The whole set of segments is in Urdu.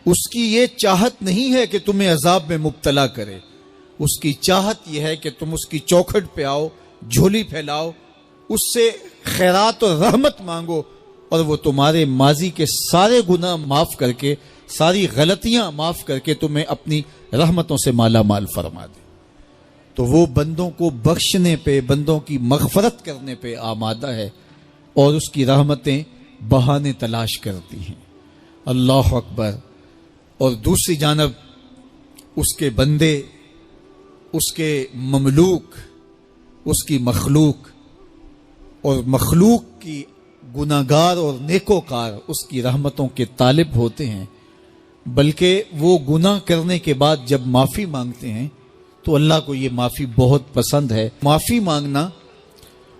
اس کی یہ چاہت نہیں ہے کہ تمہیں عذاب میں مبتلا کرے، اس کی چاہت یہ ہے کہ تم اس کی چوکھٹ پہ آؤ، جھولی پھیلاؤ، اس سے خیرات اور رحمت مانگو، اور وہ تمہارے ماضی کے سارے گناہ معاف کر کے، ساری غلطیاں معاف کر کے تمہیں اپنی رحمتوں سے مالا مال فرما دے۔ تو وہ بندوں کو بخشنے پہ، بندوں کی مغفرت کرنے پہ آمادہ ہے، اور اس کی رحمتیں بہانے تلاش کرتی ہیں۔ اللہ اکبر۔ اور دوسری جانب اس کے بندے، اس کے مملوک، اس کی مخلوق، اور مخلوق کی گناہگار اور نیکوکار اس کی رحمتوں کے طالب ہوتے ہیں، بلکہ وہ گناہ کرنے کے بعد جب معافی مانگتے ہیں تو اللہ کو یہ معافی بہت پسند ہے۔ معافی مانگنا،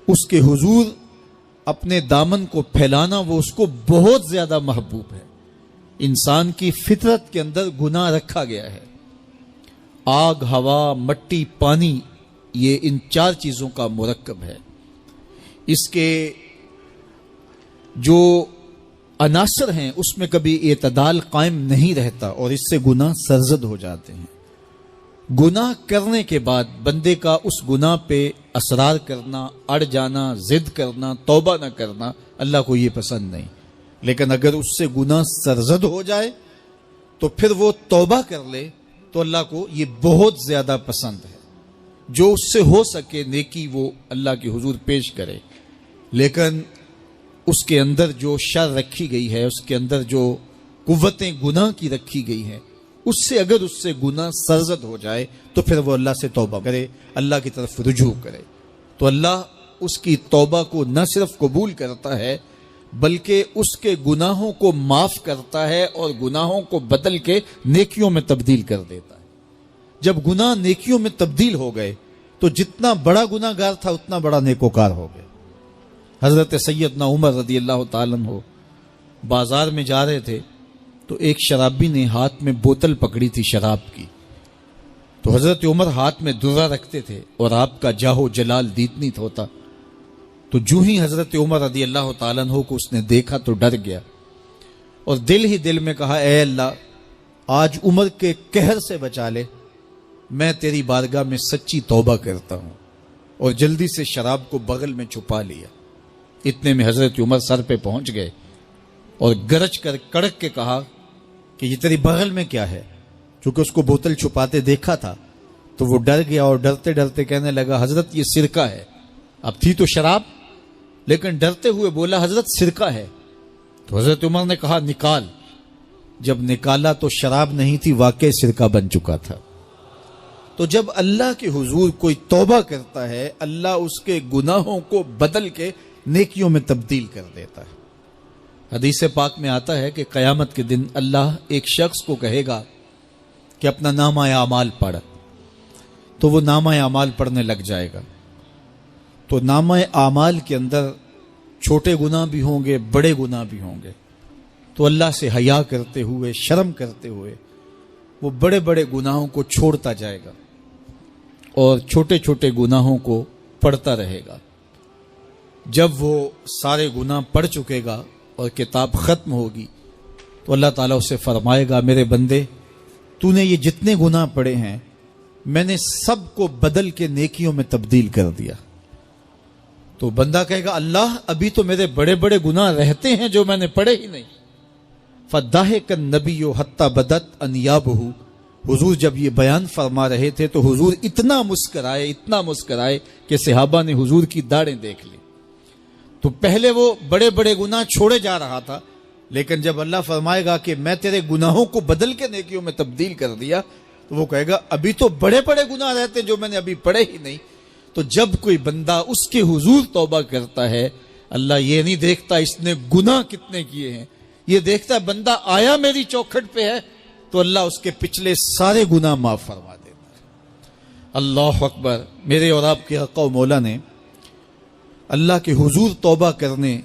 اس کے حضور اپنے دامن کو پھیلانا، وہ اس کو بہت زیادہ محبوب ہے۔ انسان کی فطرت کے اندر گناہ رکھا گیا ہے۔ آگ، ہوا، مٹی، پانی، یہ ان چار چیزوں کا مرکب ہے۔ اس کے جو عناصر ہیں اس میں کبھی اعتدال قائم نہیں رہتا، اور اس سے گناہ سرزد ہو جاتے ہیں۔ گناہ کرنے کے بعد بندے کا اس گناہ پہ اصرار کرنا، اڑ جانا، ضد کرنا، توبہ نہ کرنا، اللہ کو یہ پسند نہیں۔ لیکن اگر اس سے گناہ سرزد ہو جائے تو پھر وہ توبہ کر لے تو اللہ کو یہ بہت زیادہ پسند ہے۔ جو اس سے ہو سکے نیکی وہ اللہ کے حضور پیش کرے، لیکن اس کے اندر جو شر رکھی گئی ہے، اس کے اندر جو قوتیں گناہ کی رکھی گئی ہیں، اس سے اگر اس سے گناہ سرزد ہو جائے تو پھر وہ اللہ سے توبہ کرے، اللہ کی طرف رجوع کرے، تو اللہ اس کی توبہ کو نہ صرف قبول کرتا ہے بلکہ اس کے گناہوں کو معاف کرتا ہے، اور گناہوں کو بدل کے نیکیوں میں تبدیل کر دیتا ہے۔ جب گناہ نیکیوں میں تبدیل ہو گئے تو جتنا بڑا گناہ گار تھا اتنا بڑا نیکوکار ہو گئے۔ حضرت سیدنا عمر رضی اللہ تعالیٰ عنہ بازار میں جا رہے تھے تو ایک شرابی نے ہاتھ میں بوتل پکڑی تھی شراب کی، تو حضرت عمر ہاتھ میں درہ رکھتے تھے اور آپ کا جاہو جلال دیتنیت ہوتا، تو جو ہی حضرت عمر رضی اللہ تعالیٰ عنہ کو اس نے دیکھا تو ڈر گیا، اور دل ہی دل میں کہا، اے اللہ آج عمر کے قہر سے بچا لے، میں تیری بارگاہ میں سچی توبہ کرتا ہوں، اور جلدی سے شراب کو بغل میں چھپا لیا۔ اتنے میں حضرت عمر سر پہ پہنچ گئے اور گرج کر کڑک کے کہا کہ یہ تیری بغل میں کیا ہے؟ چونکہ اس کو بوتل چھپاتے دیکھا تھا تو وہ ڈر گیا، اور ڈرتے ڈرتے کہنے لگا، حضرت یہ سرکہ ہے۔ اب تھی تو شراب، لیکن ڈرتے ہوئے بولا، حضرت سرکہ ہے۔ تو حضرت عمر نے کہا، نکال۔ جب نکالا تو شراب نہیں تھی، واقعی سرکہ بن چکا تھا۔ تو جب اللہ کے حضور کوئی توبہ کرتا ہے، اللہ اس کے گناہوں کو بدل کے نیکیوں میں تبدیل کر دیتا ہے۔ حدیث پاک میں آتا ہے کہ قیامت کے دن اللہ ایک شخص کو کہے گا کہ اپنا نامہ اعمال پڑھ، تو وہ نامہ اعمال پڑھنے لگ جائے گا۔ تو نامہ اعمال کے اندر چھوٹے گناہ بھی ہوں گے، بڑے گناہ بھی ہوں گے، تو اللہ سے حیا کرتے ہوئے، شرم کرتے ہوئے وہ بڑے بڑے گناہوں کو چھوڑتا جائے گا اور چھوٹے چھوٹے گناہوں کو پڑھتا رہے گا۔ جب وہ سارے گناہ پڑھ چکے گا اور کتاب ختم ہوگی تو اللہ تعالیٰ اسے فرمائے گا، میرے بندے تو نے یہ جتنے گناہ پڑھے ہیں میں نے سب کو بدل کے نیکیوں میں تبدیل کر دیا۔ تو بندہ کہے گا، اللہ ابھی تو میرے بڑے بڑے گناہ رہتے ہیں جو میں نے پڑھے ہی نہیں۔ فَضَحِكَ النَّبِيُّ حَتَّى بَدَتْ أَنْيَابُهُ، حضور جب یہ بیان فرما رہے تھے تو حضور اتنا مسکرائے کہ صحابہ نے حضور کی داڑھیں دیکھ لی۔ تو پہلے وہ بڑے بڑے گناہ چھوڑے جا رہا تھا، لیکن جب اللہ فرمائے گا کہ میں تیرے گناہوں کو بدل کے نیکیوں میں تبدیل کر دیا، تو وہ کہے گا ابھی تو بڑے بڑے گناہ رہتے ہیں جو میں نے ابھی پڑھے ہی نہیں۔ تو جب کوئی بندہ اس کے حضور توبہ کرتا ہے، اللہ یہ نہیں دیکھتا اس نے گناہ کتنے کیے ہیں، یہ دیکھتا ہے بندہ آیا میری چوکھٹ پہ ہے، تو اللہ اس کے پچھلے سارے گناہ معاف فرما دیتا ہے۔ اللہ اکبر۔ میرے اور آپ کے آقا و مولا نے اللہ کے حضور توبہ کرنے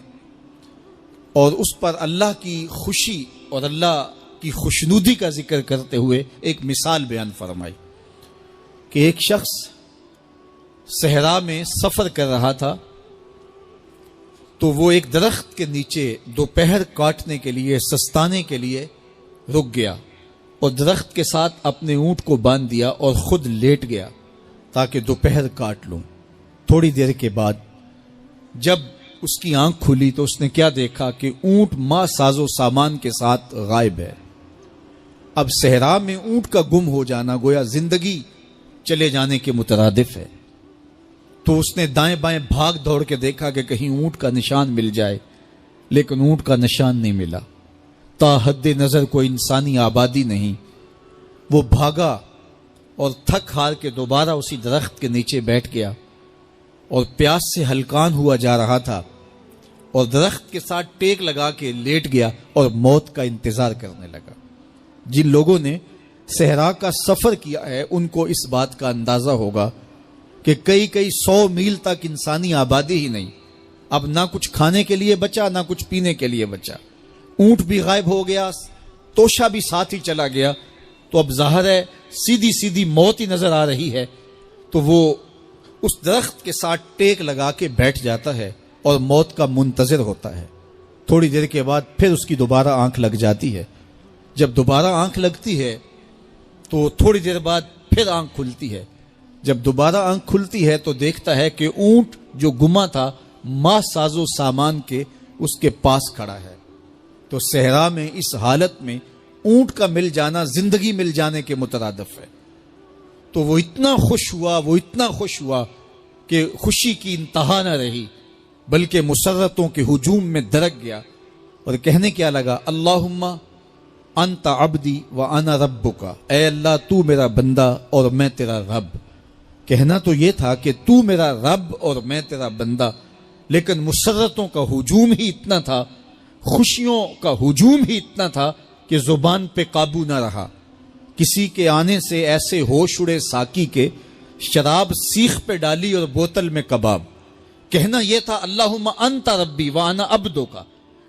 اور اس پر اللہ کی خوشی اور اللہ کی خوشنودی کا ذکر کرتے ہوئے ایک مثال بیان فرمائی کہ ایک شخص صحرا میں سفر کر رہا تھا، تو وہ ایک درخت کے نیچے دوپہر کاٹنے کے لیے، سستانے کے لیے رک گیا اور درخت کے ساتھ اپنے اونٹ کو باندھ دیا اور خود لیٹ گیا تاکہ دوپہر کاٹ لوں۔ تھوڑی دیر کے بعد جب اس کی آنکھ کھلی تو اس نے کیا دیکھا کہ اونٹ ماں ساز و سامان کے ساتھ غائب ہے۔ اب صحرا میں اونٹ کا گم ہو جانا گویا زندگی چلے جانے کے مترادف ہے۔ تو اس نے دائیں بائیں بھاگ دوڑ کے دیکھا کہ کہیں اونٹ کا نشان مل جائے، لیکن اونٹ کا نشان نہیں ملا۔ تا حد نظر کوئی انسانی آبادی نہیں۔ وہ بھاگا اور تھک ہار کے دوبارہ اسی درخت کے نیچے بیٹھ گیا اور پیاس سے ہلکان ہوا جا رہا تھا اور درخت کے ساتھ ٹیک لگا کے لیٹ گیا اور موت کا انتظار کرنے لگا۔ جن لوگوں نے صحرا کا سفر کیا ہے ان کو اس بات کا اندازہ ہوگا کہ کئی 100 میل تک انسانی آبادی ہی نہیں، اب نہ کچھ کھانے کے لیے بچا نہ کچھ پینے کے لیے بچا، اونٹ بھی غائب ہو گیا، توشا بھی ساتھ ہی چلا گیا، تو اب ظاہر ہے سیدھی موت ہی نظر آ رہی ہے۔ تو وہ اس درخت کے ساتھ ٹیک لگا کے بیٹھ جاتا ہے اور موت کا منتظر ہوتا ہے۔ تھوڑی دیر کے بعد پھر اس کی دوبارہ آنکھ لگ جاتی ہے۔ جب دوبارہ آنکھ لگتی ہے تو تھوڑی دیر بعد پھر آنکھ کھلتی ہے۔ جب دوبارہ آنکھ کھلتی ہے تو دیکھتا ہے کہ اونٹ جو گما تھا ماں ساز و سامان کے اس کے پاس کھڑا ہے۔ تو صحرا میں اس حالت میں اونٹ کا مل جانا زندگی مل جانے کے مترادف ہے۔ تو وہ اتنا خوش ہوا کہ خوشی کی انتہا نہ رہی، بلکہ مسرتوں کے ہجوم میں درک گیا اور کہنے کیا لگا، اللہم انت عبدی وانا ربک، اے اللہ تو میرا بندہ اور میں تیرا رب۔ کہنا تو یہ تھا کہ تو میرا رب اور میں تیرا بندہ، لیکن مسرتوں کا ہجوم ہی اتنا تھا، خوشیوں کا ہجوم ہی اتنا تھا کہ زبان پہ قابو نہ رہا۔ کسی کے آنے سے ایسے ہوش اڑے ساکی کے، شراب سیخ پہ ڈالی اور بوتل میں کباب۔ کہنا یہ تھا اللہم انت ربی وانا عبدک،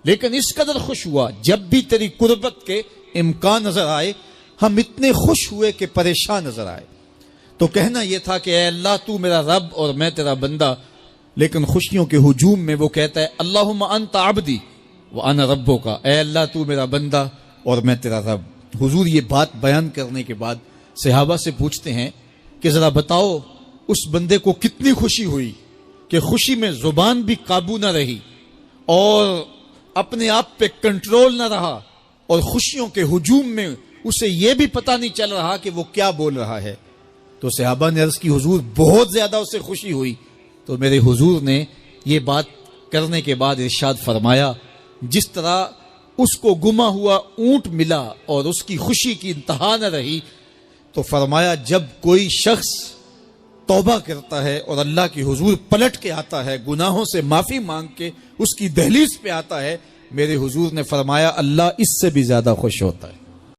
لیکن اس قدر خوش ہوا جب بھی تیری قربت کے امکان نظر آئے ہم اتنے خوش ہوئے کہ پریشان نظر آئے۔ تو کہنا یہ تھا کہ اے اللہ تو میرا رب اور میں تیرا بندہ، لیکن خوشیوں کے ہجوم میں وہ کہتا ہے اللہم انت عبدی وانا ربک، اے اللہ تو میرا بندہ اور میں تیرا رب۔ حضور یہ بات بیان کرنے کے بعد صحابہ سے پوچھتے ہیں کہ ذرا بتاؤ اس بندے کو کتنی خوشی ہوئی کہ خوشی میں زبان بھی قابو نہ رہی اور اپنے آپ پہ کنٹرول نہ رہا، اور خوشیوں کے ہجوم میں اسے یہ بھی پتہ نہیں چل رہا کہ وہ کیا بول رہا ہے۔ تو صحابہ نے عرض کی حضور بہت زیادہ اسے خوشی ہوئی۔ تو میرے حضور نے یہ بات کرنے کے بعد ارشاد فرمایا، جس طرح اس کو گما ہوا اونٹ ملا اور اس کی خوشی کی انتہا نہ رہی، تو فرمایا جب کوئی شخص توبہ کرتا ہے اور اللہ کی حضور پلٹ کے آتا ہے، گناہوں سے معافی مانگ کے اس کی دہلیز پہ آتا ہے، میرے حضور نے فرمایا اللہ اس سے بھی زیادہ خوش ہوتا ہے۔